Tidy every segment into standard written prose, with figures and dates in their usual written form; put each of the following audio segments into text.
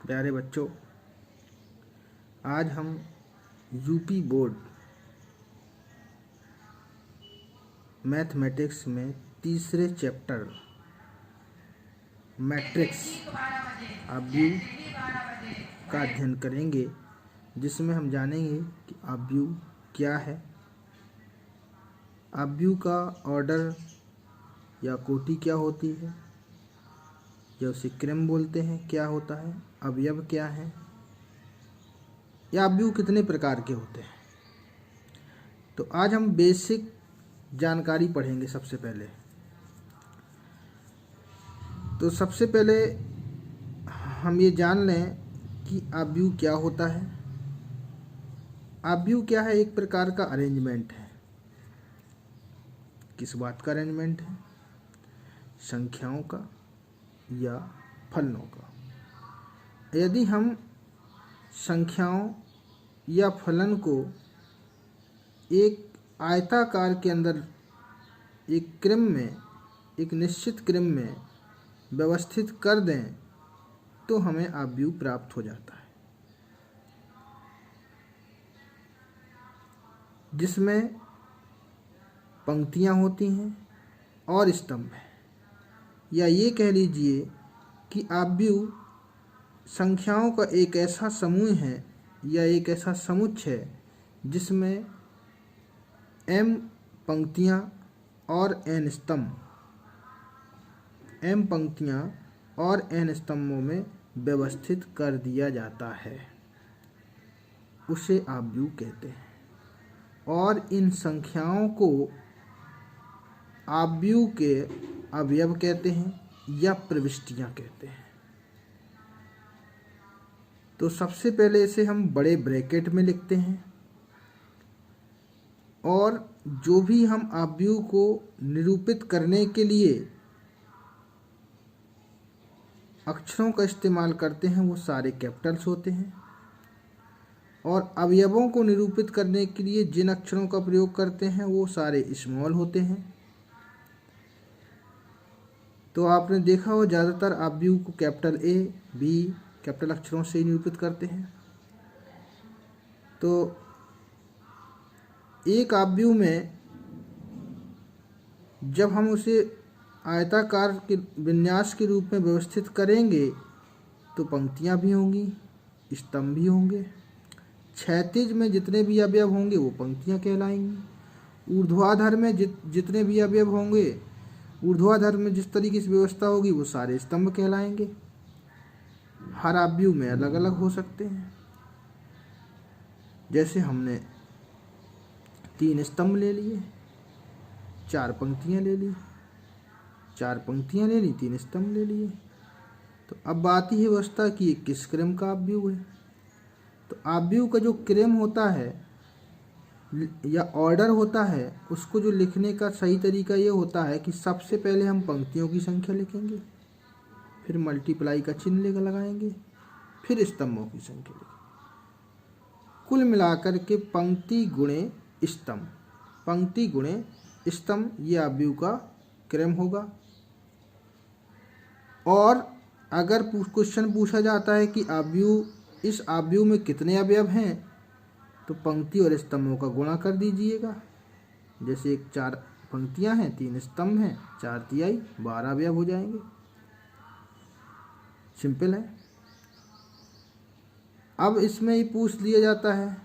प्यारे बच्चों, आज हम यूपी बोर्ड मैथमेटिक्स में तीसरे चैप्टर मैट्रिक्स ऑब्यूव का अध्ययन करेंगे, जिसमें हम जानेंगे कि ऑब्यूव क्या है, ऑब्यूव का ऑर्डर या कोटि क्या होती है, या उसे क्रम बोलते हैं, क्या होता है, अवयव क्या है, या ऑब्यूव कितने प्रकार के होते हैं। तो आज हम बेसिक जानकारी पढ़ेंगे। सबसे पहले हम ये जान लें कि ऑब्यूव क्या होता है। ऑब्यूव क्या है? एक प्रकार का अरेंजमेंट है। किस बात का अरेंजमेंट है? संख्याओं का या फलनों का। यदि हम संख्याओं या फलन को एक आयताकार के अंदर एक क्रम में, एक निश्चित क्रम में व्यवस्थित कर दें तो हमें ऑब्यूव प्राप्त हो जाता है, जिसमें पंक्तियां होती हैं और स्तंभ है। या ये कह लीजिए कि ऑब्यूव संख्याओं का एक ऐसा समूह है या एक ऐसा समुच्चय है जिसमें m पंक्तियां और n स्तंभ, m पंक्तियां और n स्तंभों में व्यवस्थित कर दिया जाता है, उसे ऑब्यूव कहते हैं। और इन संख्याओं को ऑब्यूव के अवयव कहते हैं या प्रविष्टियां कहते हैं। तो सबसे पहले इसे हम बड़े ब्रैकेट में लिखते हैं, और जो भी हम ऑब्यूव को निरूपित करने के लिए अक्षरों का इस्तेमाल करते हैं वो सारे कैपिटल्स होते हैं, और अवयवों को निरूपित करने के लिए जिन अक्षरों का प्रयोग करते हैं वो सारे स्मॉल होते हैं। तो आपने देखा हो ज़्यादातर ऑब्यूव को कैपिटल ए बी कैपिटल अक्षरों से निरूपित करते हैं। तो एक ऑब्यूव में जब हम उसे आयताकार के विन्यास के रूप में व्यवस्थित करेंगे तो पंक्तियां भी होंगी, स्तंभ भी होंगे। क्षैतिज में जितने भी अवयव होंगे वो पंक्तियां कहलाएंगी। ऊर्ध्वाधर में जितने भी अवयव होंगे, ऊर्ध्वाधर में जिस तरीके से व्यवस्था होगी वो सारे स्तंभ कहलाएंगे। हर ऑब्यूव में अलग अलग हो सकते हैं। जैसे हमने 3 स्तंभ ले लिए, 4 पंक्तियां ले ली, 4 पंक्तियां ले ली, 3 स्तंभ ले लिए। तो अब आती है व्यवस्था कि ये किस क्रम का ऑब्यूव है। तो ऑब्यूव का जो क्रम होता है या ऑर्डर होता है, उसको जो लिखने का सही तरीका ये होता है कि सबसे पहले हम पंक्तियों की संख्या लिखेंगे, फिर मल्टीप्लाई का चिन्ह लगाएंगे, फिर स्तंभों की संख्या लिखेंगे। कुल मिलाकर के पंक्ति गुणे स्तंभ, पंक्ति गुणे स्तंभ, ये ऑब्यूव का क्रम होगा। और अगर क्वेश्चन पूछा जाता है कि ऑब्यूव, इस ऑब्यूव में कितने अवयव हैं, तो पंक्ति और स्तंभों का गुणा कर दीजिएगा। जैसे 4 पंक्तियां हैं, 3 स्तंभ हैं, 4 तिहाई 12 अवयव हो जाएंगे। सिंपल है। अब इसमें ही पूछ लिया जाता है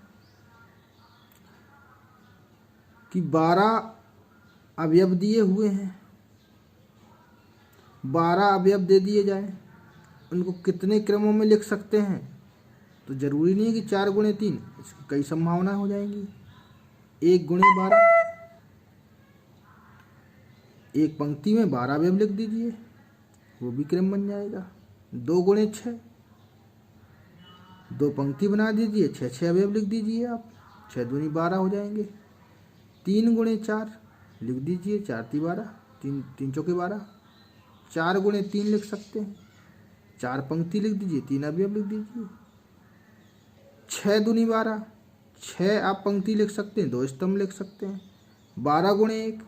कि 12 अवयव दिए हुए हैं, 12 अवयव दे दिए जाए, उनको कितने क्रमों में लिख सकते हैं। तो जरूरी नहीं है कि 4 गुणे 3, इसकी कई संभावनाएं हो जाएंगी। 1 गुणे 12, एक पंक्ति में 12 अवयव लिख दीजिए, वो भी क्रम बन जाएगा। 2 गुणे 6, 2 पंक्ति बना दीजिए, 6 अवयव लिख दीजिए आप, 6 दूनी 12 हो जाएंगे। 3 गुणे 4 लिख दीजिए, 4 ती 12, 3 चौके 12। 4 गुणे 3 लिख सकते हैं, 4 पंक्ति लिख दीजिए, 3 अवयव लिख दीजिए। 6 दूनी 12, 6 आप पंक्ति लिख सकते हैं, 2 स्तंभ लिख सकते हैं। 12 गुणे 1,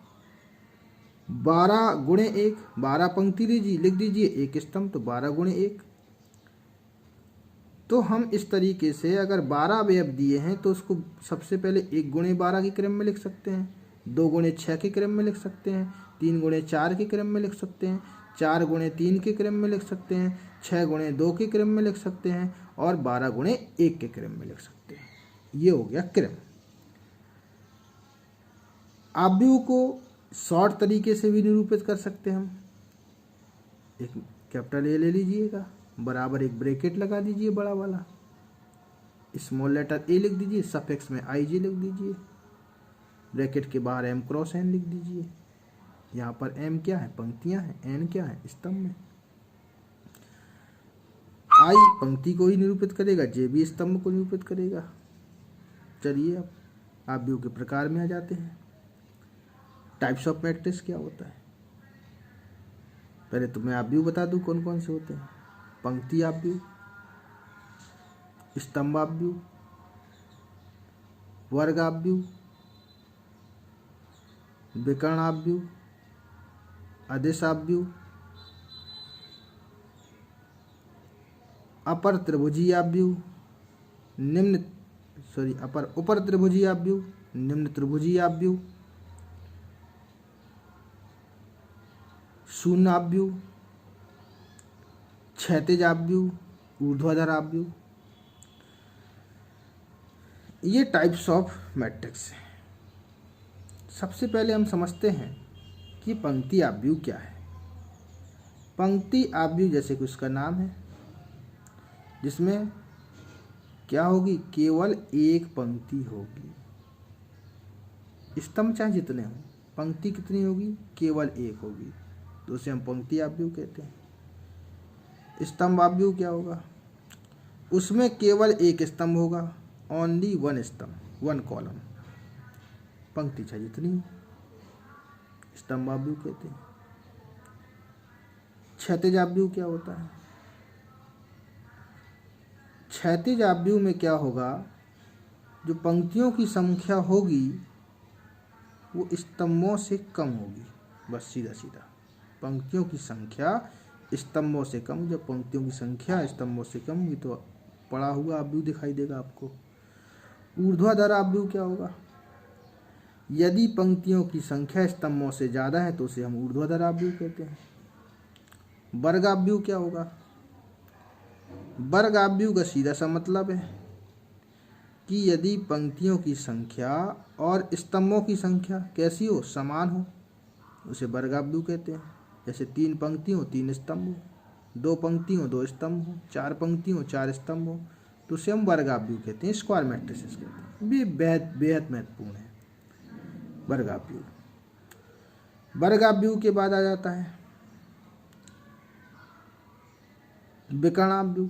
12 गुणे 1, 12 पंक्ति लीजिए, लिख दीजिए, 1 स्तंभ, तो 12 गुणे 1। तो हम इस तरीके से अगर 12 अवयव दिए हैं तो उसको सबसे पहले 1 गुणे 12 के क्रम में लिख सकते हैं, 2 गुणे 6 के क्रम में लिख सकते हैं, 3 गुणे 4 के क्रम में लिख सकते हैं, 4 गुणे 3 के क्रम में लिख सकते हैं, 6 गुणे 2 के क्रम में लिख सकते हैं और 12 गुणे 1 के क्रम में लिख सकते हैं। ये हो गया क्रम। आव्यूह को शॉर्ट तरीके से भी निरूपित कर सकते हैं हम। एक कैपिटल ए ले लीजिएगा, बराबर एक ब्रैकेट लगा दीजिए बड़ा वाला, स्मॉल लेटर ए लिख दीजिए, सफिक्स में आई जी लिख दीजिए, ब्रैकेट के बाहर एम क्रॉस एन लिख दीजिए। यहाँ पर एम क्या है? पंक्तियाँ हैं, एन क्या है? स्तंभ में। आई पंक्ति को ही निरूपित करेगा, जे भी स्तंभ को निरूपित करेगा। चलिए अब आव्यूह के प्रकार में आ जाते हैं। टाइप्स ऑफ मैट्रिक्स क्या होता है? पहले तो मैं आव्यूह बता दूं कौन कौन से होते हैं। पंक्ति आव्यूह, स्तंभ आव्यूह, वर्ग आव्यूह, विकर्ण आव्यूह, अदिश आव्यूह, अपर त्रिभुजीय आव्यूह, ऊपर त्रिभुजीय आव्यूह, निम्न त्रिभुजीय आव्यूह, शून्य आव्यूह, क्षैतिज आव्यूह, ऊर्ध्वाधर आव्यूह। ये टाइप्स ऑफ मैट्रिक्स हैं। सबसे पहले हम समझते हैं कि पंक्ति आव्यूह क्या है। पंक्ति आव्यूह जैसे कि उसका नाम है, जिसमें क्या होगी? केवल एक पंक्ति होगी। स्तंभ चाहे जितने हों, पंक्ति कितनी होगी? केवल एक होगी, तो उसे हम पंक्ति आव्यूह कहते हैं। स्तंभ आव्यूह क्या होगा? उसमें केवल एक स्तंभ होगा, ओनली वन स्तंभ, वन कॉलम। पंक्ति चाहे जितनी हो, स्तंभ आव्यूह कहते हैं। क्षैतिज आव्यूह क्या होता है? क्षैतिज आव्यूह में क्या होगा? जो पंक्तियों की संख्या होगी वो स्तंभों से कम होगी। बस सीधा सीधा पंक्तियों की संख्या स्तंभों से कम। जब पंक्तियों की संख्या स्तंभों से कम होगी तो पड़ा हुआ आव्यूह दिखाई देगा आपको। ऊर्ध्वाधर आव्यूह क्या होगा? यदि पंक्तियों की संख्या स्तंभों से ज़्यादा है तो उसे हम ऊर्ध्वाधर आव्यूह कहते हैं। वर्ग आव्यूह क्या होगा? वर्ग आव्यूह का सीधा सा मतलब है कि यदि पंक्तियों की संख्या और स्तंभों की संख्या कैसी हो? समान हो, उसे वर्ग आव्यूह कहते हैं। जैसे 3 पंक्ति हो 3 स्तंभ हो, 2 पंक्ति हो 2 स्तंभ हो, 4 पंक्ति हो 4 स्तंभ हो, तो उसे हम वर्ग आव्यूह कहते हैं। स्क्वायर मैट्रिसेस कहते हैं। ये बेहद महत्वपूर्ण है वर्ग आव्यूह। वर्ग आव्यूह के बाद आ जाता है विकर्ण आव्यूह।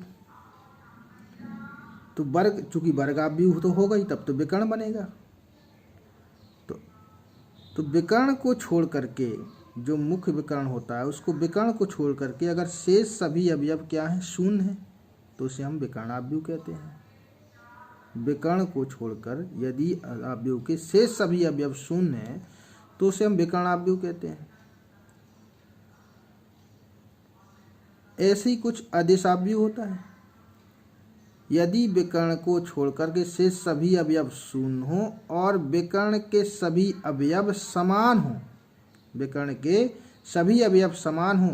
तो वर्ग, चूंकि वर्ग आव्यूह तो होगा ही, तब तो विकर्ण बनेगा। तो विकर्ण को छोड़ करके, जो मुख्य विकर्ण होता है उसको विकर्ण को छोड़ करके अगर शेष सभी अवयव क्या है? शून्य है, तो उसे हम विकर्ण आव्यूह कहते हैं। विकर्ण को छोड़कर यदि आव्यूह के शेष सभी अवयव शून्य है तो उसे हम विकर्ण आव्यूह कहते हैं। ऐसे ही कुछ अदिश आव्यूह होता है। यदि विकर्ण को छोड़कर के शेष सभी अवयव शून्य हो और विकर्ण के सभी अवयव समान हो, विकर्ण के सभी अवयव समान हो,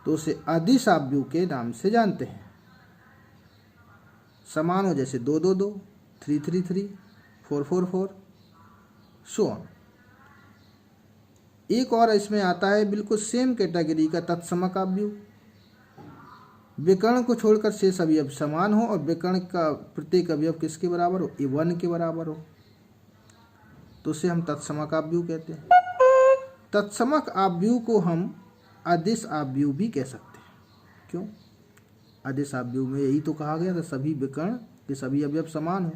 तो उसे अदिश आव्यूह के नाम से जानते हैं। समान हो जैसे 2 2 2, 3 3 3, 4 4 4, सो ऑन। एक और इसमें आता है बिल्कुल सेम कैटेगरी का तत्समक आव्यूह। विकर्ण को छोड़कर शेष अवयव समान हो और विकर्ण का प्रत्येक अवयव किसके बराबर हो? 1 के बराबर हो, तो उसे हम तत्समक आव्यूह कहते हैं। तत्समक आव्यूह को हम अदिश आव्यूह भी कह सकते हैं। क्यों? अदिश आव्यूह में यही तो कहा गया था, सभी विकर्ण के सभी अवयव समान हो,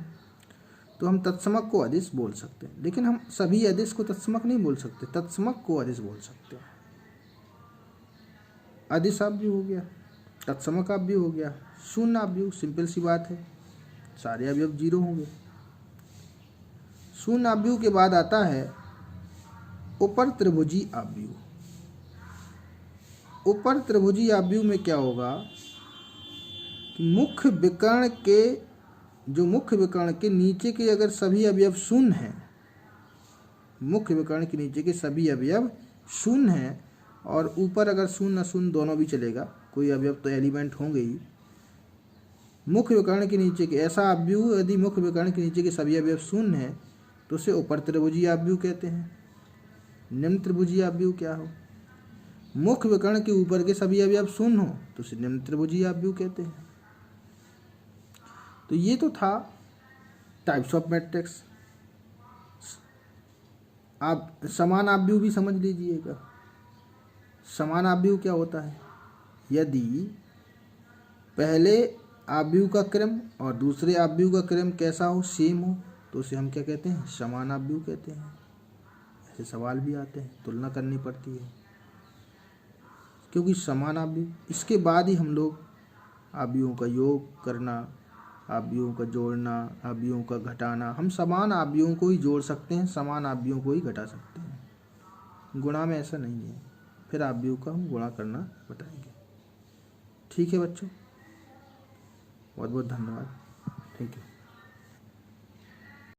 तो हम तत्समक को अदिश बोल सकते हैं। लेकिन हम सभी अदिश को तत्समक नहीं बोल सकते, तत्समक को अदिश बोल सकते हैं। अदिश आव्यूह हो गया, तत्समक आव्यूह हो गया। शून्य आव्यूह, सिंपल सी बात है, सारे अवयव 0 होंगे। शून्य आव्यूह के बाद आता है ऊपर त्रिभुजीय आव्यूह। ऊपर त्रिभुजीय आव्यूह में क्या होगा? कि मुख्य विकर्ण के नीचे के अगर सभी अवयव शून्य हैं, मुख्य विकर्ण के नीचे के सभी अवयव शून्य हैं और ऊपर अगर शून्य अशून्य दोनों भी चलेगा, कोई अवयव तो एलिमेंट होंगे ही। मुख्य विकर्ण के नीचे के ऐसा आव्यूह यदि मुख्य विकर्ण के नीचे के सभी अवयव शून्य हैं तो उसे उपर त्रिभुजीय आव्यूह कहते हैं। निम्न त्रिभुजीय आव्यूह क्या हो? मुख्य विकर्ण के ऊपर के सभी अवयव शून्य हो तो उसे निम्न त्रिभुजीय आव्यूह कहते हैं। तो ये तो था टाइप्स ऑफ मैट्रिक्स। आप समान आव्यूह भी समझ लीजिएगा। समान आव्यूह क्या होता है? यदि पहले आव्यूह का क्रम और दूसरे आव्यूह का क्रम कैसा हो, सेम हो, तो उसे हम क्या कहते हैं? समान आव्यूह कहते हैं। ऐसे सवाल भी आते हैं, तुलना करनी पड़ती है क्योंकि समान आव्यूह, इसके बाद ही हम लोग आव्यूहों का योग करना, आव्यूहों का जोड़ना, आव्यूहों का घटाना, हम समान आव्यूहों को ही जोड़ सकते हैं, समान आव्यूहों को ही घटा सकते हैं। गुणा में ऐसा नहीं है, फिर आव्यूह का हम गुणा करना बताएंगे। ठीक है बच्चों, बहुत बहुत धन्यवाद। Thank you.